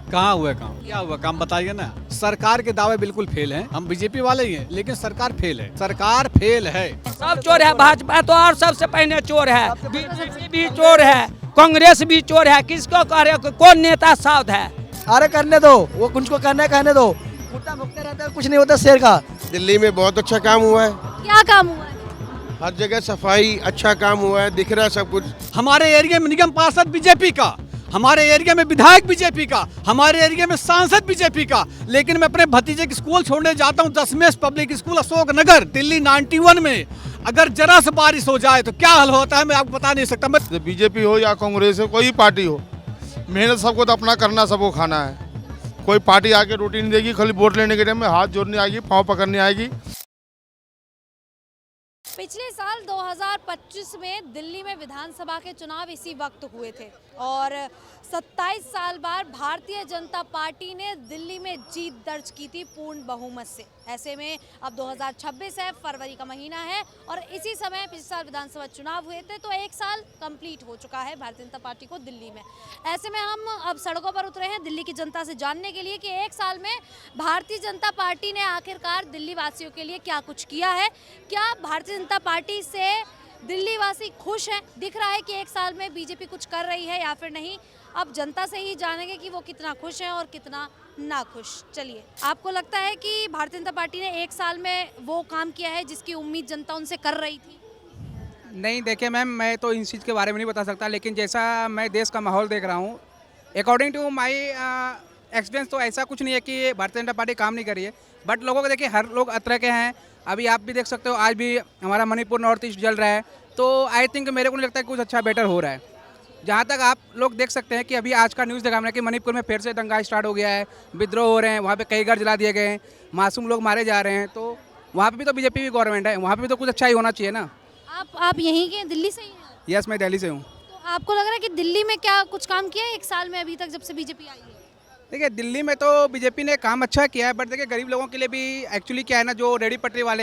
कहाँ हुआ काम? क्या हुआ काम बताइए ना। सरकार के दावे बिल्कुल फेल हैं। हम बीजेपी वाले ही हैं, लेकिन सरकार फेल है। सरकार फेल है। सब चोर है, भाजपा तो और सबसे पहले चोर है, बीजेपी भी चोर है, कांग्रेस भी चोर है। किसको कह रहे हो, कौन नेता साउथ है? अरे करने दो, वो कुछ को करना है कहने दो। कुत्ता भुगते रहता है, कुछ नहीं होता शेर का। दिल्ली में बहुत अच्छा काम हुआ है, क्या काम हुआ है? हर जगह सफाई अच्छा काम हुआ है, दिख रहा है सब कुछ। हमारे एरिया में निगम पार्षद बीजेपी का, हमारे एरिया में विधायक बीजेपी का, हमारे एरिया में सांसद बीजेपी का। लेकिन मैं अपने भतीजे की स्कूल छोड़ने जाता हूँ, दशमेश पब्लिक स्कूल अशोक नगर दिल्ली 91 में। अगर जरा से बारिश हो जाए तो क्या हाल होता है मैं आपको बता नहीं सकता। मैं बीजेपी हो या कांग्रेस हो, कोई पार्टी हो, मेहनत सबको तो अपना करना, सबको खाना है। कोई पार्टी आके रोटी नहीं देगी, खाली वोट लेने के टाइम में हाथ जोड़ने आएगी, पाँव पकड़ने आएगी। पिछले साल 2025 में दिल्ली में विधानसभा के चुनाव इसी वक्त हुए थे और 27 साल बाद भारतीय जनता पार्टी ने दिल्ली में जीत दर्ज की थी पूर्ण बहुमत से। ऐसे में अब 2026 है, फरवरी का महीना है और इसी समय पिछले साल विधानसभा चुनाव हुए थे, तो एक साल कंप्लीट हो चुका है भारतीय जनता पार्टी को दिल्ली में। ऐसे में हम अब सड़कों पर उतरे हैं दिल्ली की जनता से जानने के लिए कि एक साल में भारतीय जनता पार्टी ने आखिरकार दिल्ली वासियों के लिए क्या कुछ किया है। क्या भारतीय जनता पार्टी से दिल्ली वासी खुश हैं? दिख रहा है कि एक साल में बीजेपी कुछ कर रही है या फिर नहीं। अब जनता से ही जानेंगे कि वो कितना खुश हैं और कितना ना खुश। चलिए, आपको लगता है कि भारतीय जनता पार्टी ने एक साल में वो काम किया है जिसकी उम्मीद जनता उनसे कर रही थी? नहीं, देखिए मैम, मैं तो इस चीज़ के बारे में नहीं बता सकता, लेकिन जैसा मैं देश का माहौल देख रहा हूँ, अकॉर्डिंग टू माई एक्सपीरियंस, तो ऐसा कुछ नहीं है कि भारतीय जनता पार्टी काम नहीं कर रही है। बट लोगों को देखिए, हर लोग अतरे के हैं। अभी आप भी देख सकते हो, आज भी हमारा मणिपुर नॉर्थ ईस्ट जल रहा है, तो आई थिंक मेरे को नहीं लगता है कुछ अच्छा बेटर हो रहा है। जहाँ तक आप लोग देख सकते हैं कि अभी आज का न्यूज़ देखा हमने कि मणिपुर में फिर से दंगा स्टार्ट हो गया है, विद्रोह हो रहे हैं, वहाँ पे कई घर जला दिए गए हैं, मासूम लोग मारे जा रहे हैं। तो वहाँ पे भी तो बीजेपी की गवर्नमेंट है, वहाँ पे भी तो कुछ अच्छा ही होना चाहिए ना। आप यहीं के, दिल्ली से ही हैं? यस, मैं दिल्ली से हूँ। तो आपको लग रहा है कि दिल्ली में क्या कुछ काम किया है एक साल में अभी तक जब से बीजेपी आई है? देखिए, दिल्ली में तो बीजेपी ने काम अच्छा किया है, बट देखिए गरीब लोगों के लिए भी एक्चुअली क्या है ना, जो रेडी पटरी वाले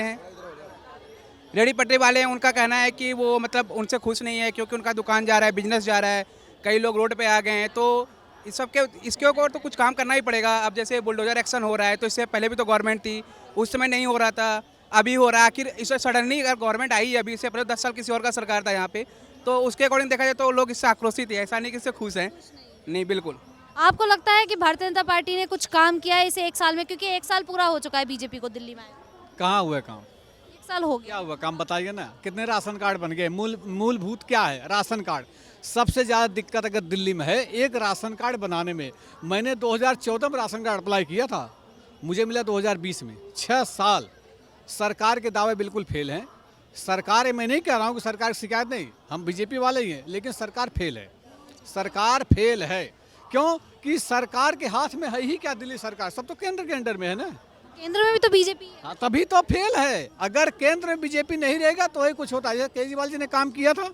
हैं, उनका कहना है कि वो मतलब उनसे खुश नहीं है, क्योंकि उनका दुकान जा रहा है, बिजनेस जा रहा है, कई लोग रोड पे आ गए हैं। तो इसके ऊपर तो कुछ काम करना ही पड़ेगा। अब जैसे बुलडोजर एक्शन हो रहा है, तो इससे पहले भी तो गवर्नमेंट थी, उस समय नहीं हो रहा था, अभी हो रहा है। आखिर इससे सडनली अगर गवर्नमेंट आई है, अभी इससे पहले 10 साल किसी और का सरकार था यहाँ पे, तो उसके अकॉर्डिंग देखा जाए तो लोग इससे आक्रोशित है, ऐसा नहीं कि इससे खुश हैं। नहीं, बिल्कुल। आपको लगता है कि भारतीय जनता पार्टी ने कुछ काम किया है इसे एक साल में? क्योंकि एक साल पूरा हो चुका है बीजेपी को दिल्ली में आए। कहाँ हुआ काम? एक साल हो गया। क्या हुआ काम बताइए ना। कितने राशन कार्ड बन गए? मूलभूत क्या है? Ration card. सबसे ज़्यादा दिक्कत अगर दिल्ली में है एक राशन कार्ड बनाने में। मैंने 2014 में राशन कार्ड अप्लाई किया था, मुझे मिला 2020 में। 6 साल। सरकार के दावे बिल्कुल फेल हैं। सरकार, मैं नहीं कह रहा हूँ कि सरकार की शिकायत नहीं, हम बीजेपी वाले ही हैं, लेकिन सरकार फेल है। सरकार फेल है क्यों? कि सरकार के हाथ में है ही क्या दिल्ली सरकार? सब तो केंद्र के अंडर में है ना। केंद्र में भी तो बीजेपी है। हाँ, तभी तो फेल है। अगर केंद्र में बीजेपी नहीं रहेगा तो ही कुछ होता है। केजरीवाल जी ने काम किया था,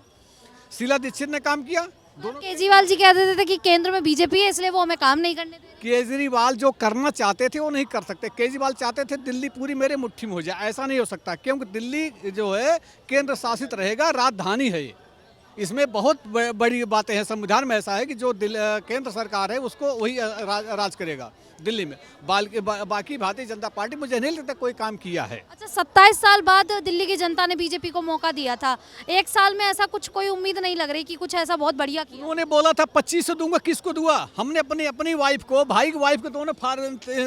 शीला दीक्षित ने काम किया, दोनों। केजरीवाल जी कह देते थे कि केंद्र में बीजेपी है इसलिए वो हमें काम नहीं करने दे रहे। केजरीवाल जो करना चाहते थे वो नहीं कर सकते। केजरीवाल चाहते थे दिल्ली पूरी मेरे मुट्ठी में हो जाए, ऐसा नहीं हो सकता, क्योंकि दिल्ली जो है केंद्र शासित रहेगा, राजधानी है ये। इसमें बहुत बड़ी बातें हैं। संविधान में ऐसा है कि जो केंद्र सरकार है उसको वही राज करेगा दिल्ली में। बाकी भारतीय जनता पार्टी मुझे नहीं लगता कोई काम किया है। अच्छा, 27 साल बाद दिल्ली की जनता ने बीजेपी को मौका दिया था, एक साल में ऐसा कुछ कोई उम्मीद नहीं लग रही कि कुछ ऐसा बहुत बढ़िया किया। उन्होंने बोला था 2500 दूंगा, किसको दूंगा? हमने अपनी वाइफ को, भाई की वाइफ को दोनों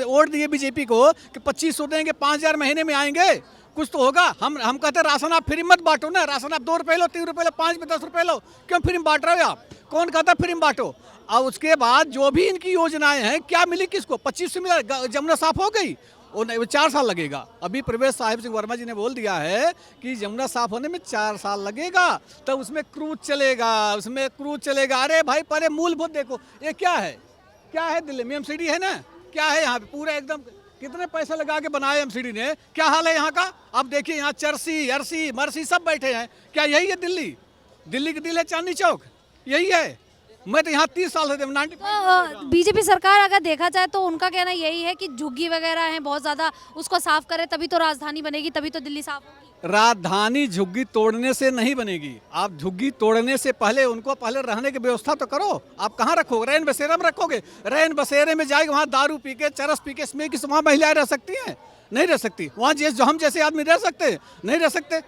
वोट दिए बीजेपी को कि 2500 देंगे, 5000 महीने में आएंगे, कुछ तो होगा। हम कहते हैं राशन आप फ्री मत बांटो ना, राशन आप 2 रुपये लो, 3 रुपये लो, 5 में 10 रुपये लो, क्यों फ्री में बांट रहे हो आप? कौन कहता है फ्री में बांटो? और उसके बाद जो भी इनकी योजनाएं हैं, क्या मिली किसको? 2500 मिला, जमुना साफ हो गई, वो 4 साल लगेगा। अभी प्रवेश साहिब सिंह वर्मा जी ने बोल दिया है कि जमुना साफ होने में 4 साल लगेगा, तब उसमें क्रूज चलेगा। अरे भाई, पहले मूलभूत देखो, ये क्या है दिल्ली में? एमसीडी है ना, क्या है यहाँ पे? पूरा एकदम कितने पैसे लगा के बनाए एमसीडी ने, क्या हाल है यहाँ का? अब देखिए यहाँ चरसी, अरसी, मरसी सब बैठे हैं। क्या यही है दिल्ली? दिल्ली की दिल है चांदनी चौक, यही है। मैं तो यहाँ 30 साल से 95। बीजेपी सरकार अगर देखा जाए तो उनका कहना यही है कि झुग्गी वगैरह है बहुत ज़्यादा, उसको साफ करे तभी तो राजधानी बनेगी, तभी तो दिल्ली साफ होगी। राजधानी झुग्गी तोड़ने से नहीं बनेगी। आप झुग्गी तोड़ने से पहले उनको पहले रहने की व्यवस्था तो करो। आप कहाँ रखोगे? रैन बसेरा में रखोगे? रैन बसेरे में जाएगी, वहाँ दारू पी के, चरस पी के, इसमें कि वहाँ महिलाएं रह सकती हैं? नहीं रह सकती। वहाँ जो हम जैसे आदमी रह सकते हैं? नहीं रह सकते।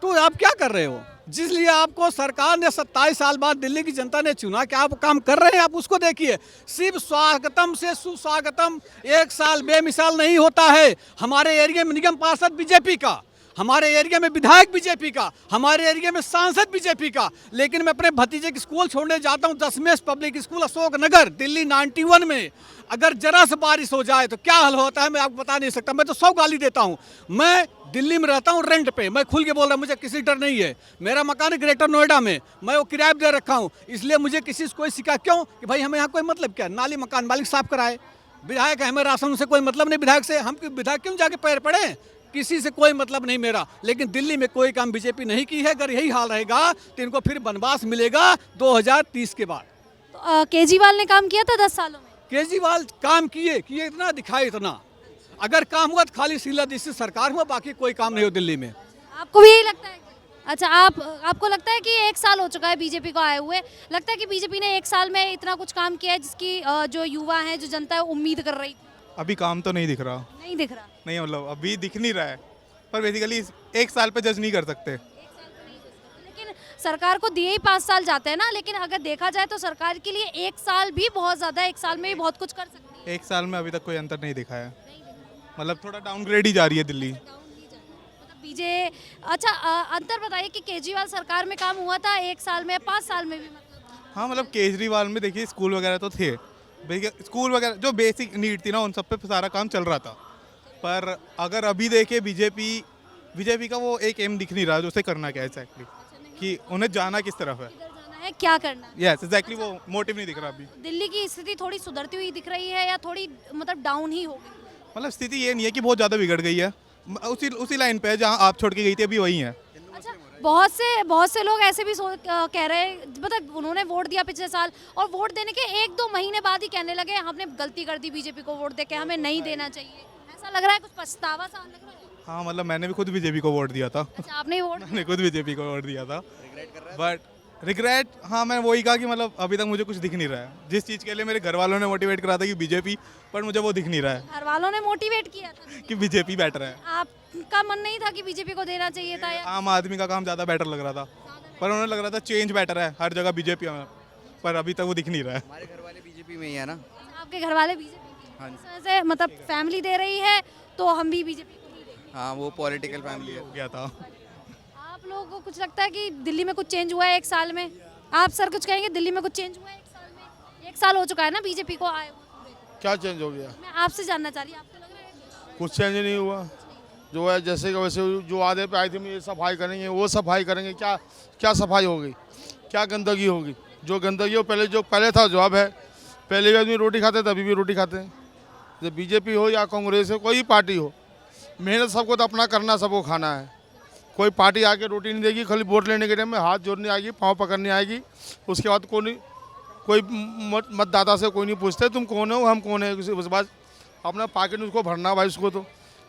तो आप क्या कर रहे हो? जिसलिए आपको सरकार ने 27 साल बाद दिल्ली की जनता ने चुना कि आप काम कर रहे हैं, आप उसको देखिए। सिर्फ स्वागतम से सुस्वागतम एक साल बेमिसाल नहीं होता है। हमारे एरिया में निगम पार्षद बीजेपी का, हमारे एरिया में विधायक बीजेपी का, हमारे एरिया में सांसद बीजेपी का, लेकिन मैं अपने भतीजे की स्कूल छोड़ने जाता हूँ, दशमेश पब्लिक स्कूल अशोक नगर दिल्ली 91 में। अगर जरा से बारिश हो जाए तो क्या हाल होता है मैं आपको बता नहीं सकता। मैं तो 100 गाली देता हूँ। मैं दिल्ली में रहता हूँ रेंट पे, मैं खुल के बोल रहा हूँ, मुझे किसी डर नहीं है। मेरा मकान है ग्रेटर नोएडा में, मैं वो किराए पे दे रखा हूँ, इसलिए मुझे किसी से कोई शिकायत क्यों कि भाई हमें यहाँ कोई मतलब क्या? नाली मकान मालिक साफ कराए। विधायक है, हमें राशन से कोई मतलब नहीं विधायक से। हम विधायक क्यों जाके पैर पड़े? किसी से कोई मतलब नहीं मेरा। लेकिन दिल्ली में कोई काम बीजेपी नहीं की है। अगर यही हाल रहेगा तो इनको फिर बनवास मिलेगा 2030 के बाद। तो केजरीवाल ने काम किया था 10 सालों में। केजरीवाल काम किए इतना, दिखाए इतना। अगर काम हुआ तो खाली शीला दीक्षित सरकार हुआ, बाकी कोई काम नहीं हो दिल्ली में। आपको भी यही लगता है? अच्छा, आपको लगता है कि 1 साल हो चुका है बीजेपी को आए हुए, लगता है कि बीजेपी ने 1 साल में इतना कुछ काम किया है जिसकी जो युवा हैं, जो जनता है, उम्मीद कर रही थी? अभी काम तो नहीं दिख रहा। नहीं दिख रहा। नहीं मतलब अभी दिख नहीं रहा है, पर बेसिकली 1 साल पे जज नहीं कर सकते। लेकिन सरकार को दिए ही 5 साल जाते हैं ना। लेकिन अगर देखा जाए तो सरकार के लिए 1 साल भी बहुत ज़्यादा है। 1 साल में भी बहुत कुछ कर सकती है। 1 साल में अभी तक कोई अंतर नहीं दिखा है। मतलब थोड़ा डाउनग्रेड ही जा रही है दिल्ली। अच्छा, अंतर बताइए कि केजरीवाल सरकार में काम हुआ था 1 साल में, 5 साल में भी? मतलब हाँ मतलब केजरीवाल में देखिए स्कूल वगैरह तो थे, स्कूल वगैरह जो बेसिक नीड थी ना उन सब पे सारा काम चल रहा था। पर अगर अभी देखे बीजेपी का वो एक एम दिख नहीं रहा जो उसे करना क्या है एक्जैक्टली, कि उन्हें जाना किस तरफ है, जाना है, क्या करना है। यस एक्जैक्टली वो मोटिव नहीं दिख रहा अभी। दिल्ली की स्थिति थोड़ी सुधरती हुई दिख रही है या थोड़ी मतलब डाउन ही हो गई? मतलब स्थिति ये नहीं है कि बहुत ज़्यादा बिगड़ गई है, उसी लाइन पे है जहाँ आप छोड़ के गई थी अभी वही है। अच्छा, बहुत से लोग ऐसे भी कह रहे हैं, मतलब उन्होंने वोट दिया पिछले साल और वोट देने के 1-2 महीने बाद ही कहने लगे हमने गलती कर दी बीजेपी को वोट देके, हमें नहीं देना चाहिए। ऐसा लग रहा है, कुछ पछतावा सा लग रहा है? हाँ मतलब मैंने भी खुद बीजेपी को वोट दिया था। अच्छा, आपने वोट मैंने खुद बीजेपी को वोट दिया था, बट रिग्रेट, हाँ मैं वही कहा कि मतलब अभी तक मुझे कुछ दिख नहीं रहा है। जिस चीज़ के लिए मेरे घर वालों ने मोटिवेट करा था कि बीजेपी, पर मुझे वो दिख नहीं रहा है। घर वालों ने मोटिवेट किया था कि बीजेपी बेटर है। आपका मन नहीं था कि बीजेपी को देना चाहिए था? या आम आदमी का काम ज़्यादा बेटर लग रहा था, पर उन्हें लग रहा था चेंज बेटर है, हर जगह बीजेपी में, पर अभी तक वो दिख नहीं रहा है। हमारे घर वाले बीजेपी में ही है ना। आपके घर वाले बीजेपी से मतलब फैमिली दे रही है तो हम भी बीजेपी को ही देंगे। हाँ वो पॉलिटिकल फैमिली है। हो गया था। आप लोगों को कुछ लगता है कि दिल्ली में कुछ चेंज हुआ है 1 साल में? आप सर कुछ कहेंगे दिल्ली में कुछ चेंज हुआ है 1 साल में? 1 साल हो चुका है ना बीजेपी को आए हुए। क्या चेंज हो गया? मैं आपसे जानना चाह रही हूँ, आपको लग रहा है? कुछ चेंज नहीं हुआ। जो है जैसे का वैसे, जो आधे पे आए थे ये सफाई करेंगे, वो सफाई करेंगे, क्या सफाई होगी, क्या गंदगी होगी? जो गंदगी हो पहले था जवाब है। पहले भी आदमी रोटी खाते थे, अभी भी रोटी खाते हैं। जब बीजेपी हो या कांग्रेस हो, कोई पार्टी हो, मेहनत सबको तो अपना करना, सबको खाना है। कोई पार्टी आके रोटी नहीं देगी, खाली वोट लेने के टाइम में हाथ जोड़ने आएगी, पाँव पकड़ने आएगी, उसके बाद कोई मतदाता से कोई नहीं पूछते तुम कौन हो, हम कौन है। उस बाद अपना पॉकेट उसको भरना भाई। उसको तो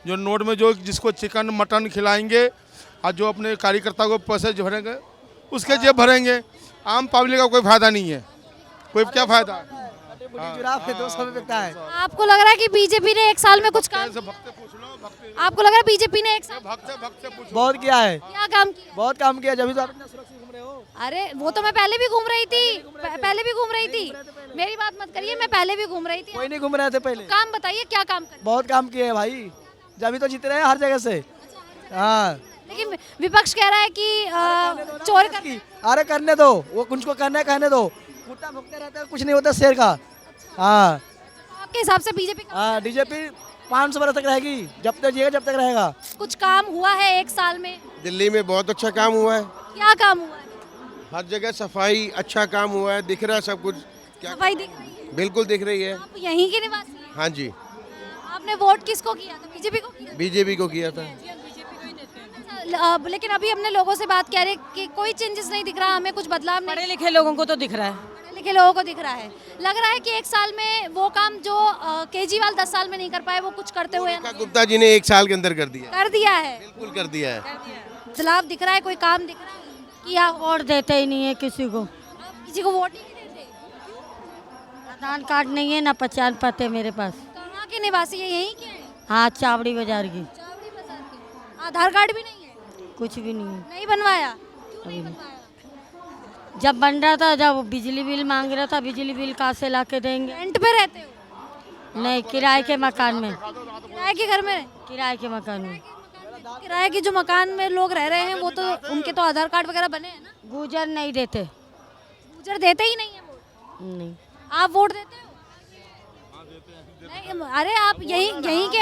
जो नोट में जो जिसको चिकन मटन खिलाएंगे और जो अपने कार्यकर्ता को पैसे जो भरेंगे उसके जेब भरेंगे। आम पब्लिक का कोई फायदा नहीं है। कोई क्या फायदा है? जुराफ है 200 में बिकता है। आपको लग रहा है कि बीजेपी ने 1 साल में कुछ काम? आपको लग रहा है बीजेपी ने 1 साल बहुत किया है, क्या काम किया? बहुत काम किया, जब तो आप इतना सुरक्षित घूम रहे हो। अरे वो तो मैं पहले भी घूम रही थी, मेरी बात मत करिए, मैं पहले भी घूम रही थी। कोई नहीं घूम रहे थे पहले। काम बताइए, क्या काम कर? बहुत काम किए हैं भाई, जब तो जीत रहे हैं हर जगह से। हाँ लेकिन विपक्ष कह रहा है कि चोर कर। अरे करने दो, वो कुछ को करना है कहने दो। कुत्ता भुगते रहता है, कुछ नहीं होता शेर का। हाँ आपके हिसाब से बीजेपी हाँ, बीजेपी 500 वर्ष तक रहेगी, जब तक जिएगा जब तक रहेगा। कुछ काम हुआ है 1 साल में? दिल्ली में बहुत अच्छा काम हुआ है। क्या काम हुआ है? हर जगह सफाई अच्छा काम हुआ है, दिख रहा है सब कुछ। सफाई दिख रही है? बिल्कुल दिख रही है। आप यहीं के निवासी हैं? हाँ जी, आपने वोट किसको किया था? बीजेपी को किया? बीजेपी को किया था। अच्छा, लेकिन अभी हमने लोगों से बात कह रहे कि कोई चेंजेस नहीं दिख रहा, हमें कुछ बदलाव नहीं। पढ़े लिखे लोगों को तो दिख रहा है। पढ़े के लोगों को दिख रहा है। लग रहा है कि एक साल में वो काम जो केजरीवाल 10 साल में नहीं कर पाए वो कुछ करते हुए रेखा गुप्ता जी ने 1 साल के अंदर कर दिया, कर दिया है। बिल्कुल कर दिया है। बदलाव दिख रहा है, कोई काम दिख रहा है कि आप वोट देते ही नहीं है किसी को। किसी को वोट नहीं देते? आधार कार्ड नहीं है ना पहचान पते मेरे पास। कहाँ के निवासी है, यहीं के हैं? हाँ चावड़ी बाजार की। चावड़ी बाजार के। आधार कार्ड भी नहीं है? कुछ भी नहीं है नहीं बनवाया? अभी नहीं। जब बन रहा था, जब बिजली बिल मांग रहा था, बिजली बिल कहाँ से ला के देंगे। रेंट पे रहते हो? नहीं किराए के मकान में। किराए के घर में? किराए के मकान में। किराए के जो मकान में लोग रह रहे हैं वो तो उनके तो आधार कार्ड वगैरह बने हैं ना? गुजर नहीं देते। गुजर देते ही नहीं है वोट? नहीं। आप वोट देते हो? नहीं, अरे आप यहीं के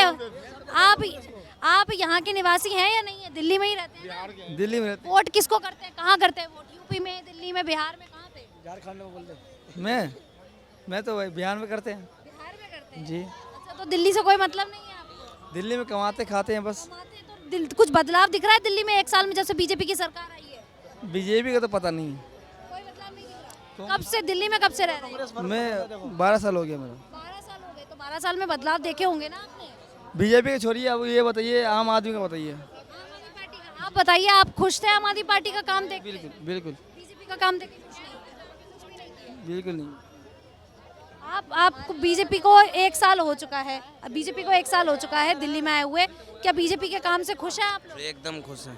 आप यहाँ के निवासी हैं या नहीं है? दिल्ली में ही रहते हैं? दिल्ली में रहते वोट किसको करते हैं, कहाँ करते हैं वोट? यूपी में, दिल्ली में, बिहार में, कहाँ पे? झारखंड में बोलते मैं तो वही बिहार में करते हैं बिहार में करते हैं। जी। अच्छा, तो दिल्ली से कोई मतलब नहीं है आपको? दिल्ली में कमाते खाते हैं बस। तो कुछ बदलाव दिख रहा है दिल्ली में एक साल में जब से बीजेपी की सरकार आई है? बीजेपी का तो पता नहीं है। कोई बदलाव नहीं दिख रहा। कब से दिल्ली में, कब से रह रहे हैं? मैं 12 साल हो गया मेरा। 12 साल हो गए, तो 12 साल में बदलाव देखे होंगे ना आपने? बीजेपी के छोड़िए, अब ये बताइए आम आदमी का बताइए। आम आदमी पार्टी का आप बताइए, आप खुश थे आम आदमी पार्टी का काम देख के? बिल्कुल बिल्कुल बीजेपी का काम देख के खुश नहीं? कुछ भी नहीं किया। बिल्कुल नहीं। आपको बीजेपी को 1 साल हो चुका है, अब बीजेपी को 1 साल हो चुका है दिल्ली में आए हुए, क्या बीजेपी के काम से खुश हैं आप लोग? एकदम खुश है।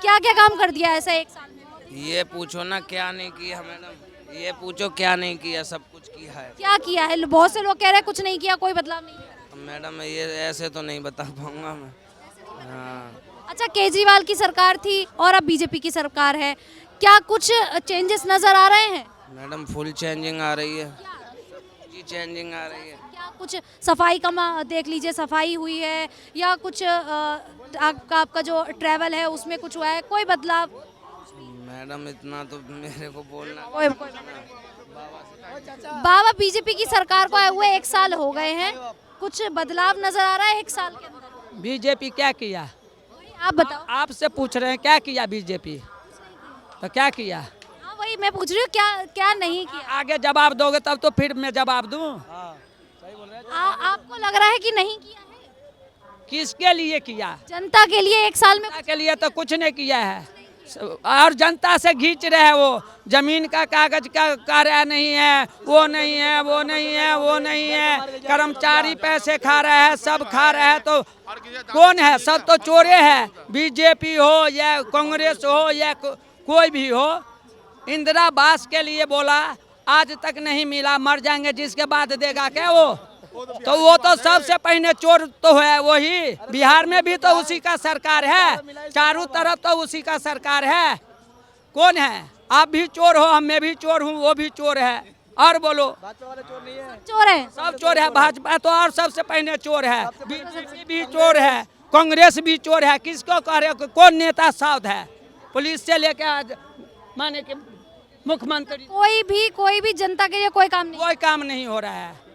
क्या क्या काम कर दिया ऐसा 1 साल में? ये पूछो ना क्या नहीं किया मैडम, ये पूछो क्या नहीं किया, सब कुछ किया है क्या किया है? बहुत से लोग कह रहे हैं कुछ नहीं किया, कोई बदलाव नहीं किया। मैडम। ये ऐसे तो नहीं बता पाऊंगा मैं। हाँ, अच्छा, केजरीवाल की सरकार थी और अब बीजेपी की सरकार है, क्या कुछ चेंजेस नजर आ रहे हैं? मैडम फुल चेंजिंग आ रही है जी, चेंजिंग आ रही है। क्या कुछ सफाई का देख लीजिए, सफाई हुई है या कुछ आपका जो ट्रैवल है उसमें कुछ हुआ है, कोई बदलाव? मैडम इतना तो मेरे को बोलना। कोई बाबा, बीजेपी की सरकार को आए हुए 1 साल हो गए हैं, कुछ बदलाव नजर आ रहा है 1 साल के अंदर? बीजेपी क्या किया? आप बताओ। आपसे पूछ रहे हैं क्या किया बीजेपी, तो क्या किया? हाँ, वही मैं पूछ रही हूँ, क्या क्या नहीं किया? आगे जवाब दोगे तब तो फिर मैं जवाब दूं। आपको लग रहा है कि नहीं किया है? किसके लिए किया? जनता के लिए 1 साल में जनता के लिए तो कुछ नहीं किया है, और जनता से खींच रहे हैं। वो जमीन का कागज का कार्य नहीं है, वो नहीं है, वो नहीं है, वो नहीं है। कर्मचारी पैसे खा रहे हैं, सब खा रहे हैं, तो कौन है? सब तो चोरे हैं। बीजेपी हो या कांग्रेस हो या कोई भी हो। इंदिरा आवास के लिए बोला, आज तक नहीं मिला, मर जाएंगे जिसके बाद देगा क्या वो? तो वो तो सबसे पहले चोर तो है वही। बिहार में भी तो उसी का सरकार है, चारों तरफ तो उसी का सरकार है। कौन है? आप भी चोर हो, मैं भी चोर हूँ, वो भी चोर है। और बोलो, चोर है? सब चोर है। भाजपा तो और सबसे पहले चोर है, बीजेपी भी चोर है, कांग्रेस भी चोर है। किसको कह रहे हो? कौन नेता साउथ है? पुलिस से लेके आज माने कि मुख्यमंत्री, कोई भी जनता के लिए कोई काम नहीं। कोई काम नहीं हो रहा है।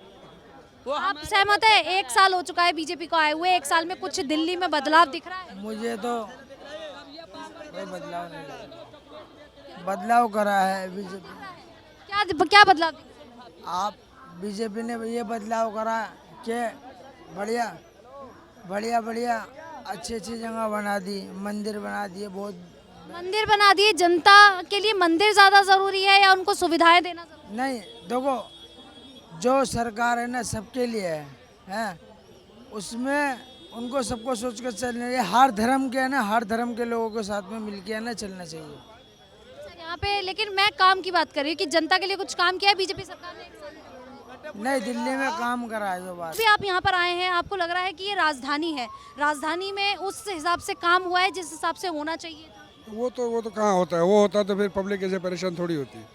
आप सहमत है? 1 साल हो चुका है बीजेपी को आए हुए, 1 साल में कुछ दिल्ली में बदलाव दिख रहा है? मुझे तो कोई बदलाव नहीं, बदलाव करा है बीजेपी। क्या बदलाव दिख रहा है? आप बीजेपी ने ये बदलाव करा कि बढ़िया बढ़िया बढ़िया अच्छी जगह बना दी, मंदिर बना दिए, बहुत मंदिर बना दिए। जनता के लिए मंदिर ज्यादा जरूरी है या उनको सुविधाएं देना जरूरी? नहीं, देखो जो सरकार है ना सबके लिए है, उसमें उनको सबको सोच कर चलना चाहिए। हर धर्म के है ना, हर धर्म के लोगों के साथ में मिलके है ना चलना चाहिए। यहाँ पे लेकिन मैं काम की बात कर रही हूँ कि जनता के लिए कुछ काम किया है बीजेपी सरकार ने 1 साल में? नहीं, दिल्ली में काम करा है जो बात। अभी आप यहाँ पर आए हैं, आपको लग रहा है कि ये राजधानी है, राजधानी में उस हिसाब से काम हुआ है जिस हिसाब से होना चाहिए था? वो तो कहाँ होता है? वो होता तो फिर पब्लिक ऐसे परेशान थोड़ी होती।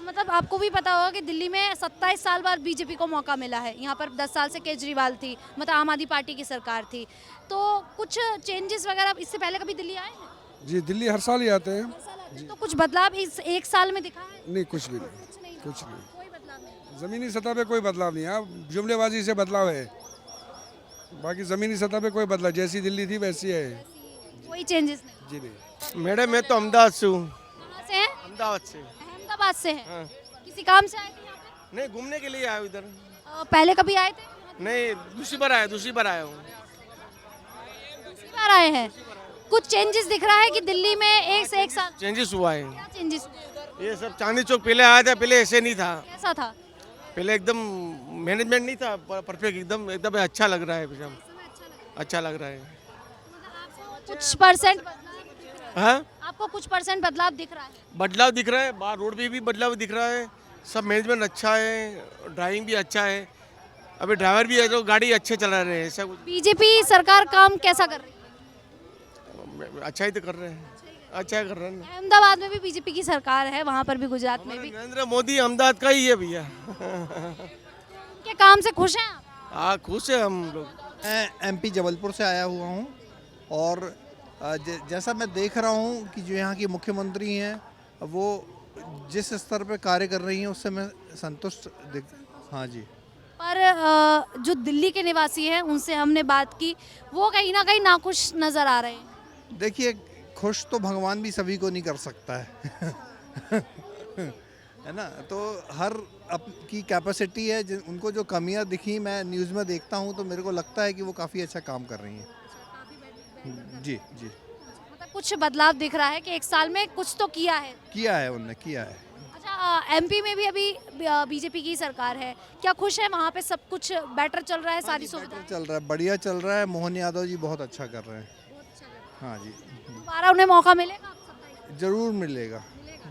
मतलब आपको भी पता होगा कि दिल्ली में 27 साल बाद बीजेपी को मौका मिला है। यहाँ पर 10 साल से केजरीवाल थी, मतलब आम आदमी पार्टी की सरकार थी, तो कुछ चेंजेस वगैरह इससे पहले कभी दिल्ली आए हैं? जी, दिल्ली हर साल ही आते हैं। तो कुछ बदलाव इस 1 साल में दिखा है? नहीं, कुछ भी नहीं, कुछ नहीं। कोई बदलाव नहीं। ज़मीनी सतह पे कोई बदलाव नहीं है, जुमलेबाजी से बदलाव है, बाकी ज़मीनी सतह पे कोई बदलाव, जैसी दिल्ली थी वैसी है, कोई चेंजेस नहीं। जी नहीं। मैडम मैं तो अहमदाबाद से हूँ। कहाँ से हैं? अहमदाबाद से। अहमदाबाद अहमदाबाद से हैं। हाँ। किसी काम से आए थे यहाँ पे? नहीं, घूमने के लिए आया हूँ इधर। पहले कभी आए थे? नहीं, दूसरी बार आया हूँ। दूसरी बार आए हैं। कुछ चेंजेस दिख रहा है कि दिल्ली में एक से एक साल चेंजेस हुआ है। क्या चेंजेस ये सब चांदनी चौक पहले आया था, पहले ऐसे नहीं था। कैसा था? पहले एकदम मैनेजमेंट नहीं था परफेक्ट, एकदम एकदम अच्छा लग रहा है भैया, अच्छा लग रहा है। कुछ परसेंट हाँ, आपको कुछ परसेंट बदलाव दिख रहा है? बदलाव दिख रहा है, बाहर रोड पे भी बदलाव दिख रहा है, सब मैनेजमेंट अच्छा है, ड्राइविंग भी अच्छा है, अभी ड्राइवर भी है तो गाड़ी अच्छे चला रहे हैं, ऐसा कुछ बीजेपी सरकार काम कैसा कर रही है? अच्छा ही तो कर रहे हैं, अच्छा कर रहे हैं। अहमदाबाद में भी बीजेपी की सरकार है, वहाँ पर भी गुजरात में भी। नरेंद्र मोदी अहमदाबाद का ही है भैया। उनके काम से खुश हैं आप? हाँ, खुश है हम लोग। मैं एमपी जबलपुर से आया हुआ हूँ और जैसा मैं देख रहा हूँ कि जो यहाँ की मुख्यमंत्री हैं वो जिस स्तर पे कार्य कर रही हैं उससे मैं संतुष्ट हाँ जी। पर जो दिल्ली के निवासी हैं उनसे हमने बात की, वो कहीं ना कहीं नाखुश नजर आ रहे हैं। देखिए, खुश तो भगवान भी सभी को नहीं कर सकता है है ना, तो हर की कैपेसिटी है। उनको जो कमियां दिखी, मैं न्यूज़ में देखता हूं तो मेरे को लगता है कि वो काफ़ी अच्छा काम कर रही हैं। जी जी, मतलब कुछ बदलाव दिख रहा है कि एक साल में कुछ तो किया है उन्होंने किया है। अच्छा, एमपी में भी अभी बीजेपी की सरकार है, क्या खुश है? वहाँ पे सब कुछ बेटर चल रहा है, सारी सुविधाएं चल रहा है, बढ़िया चल रहा है। मोहन यादव जी बहुत अच्छा कर रहे हैं। हाँ जी, दोबारा उन्हें मौका मिलेगा? जरूर मिलेगा।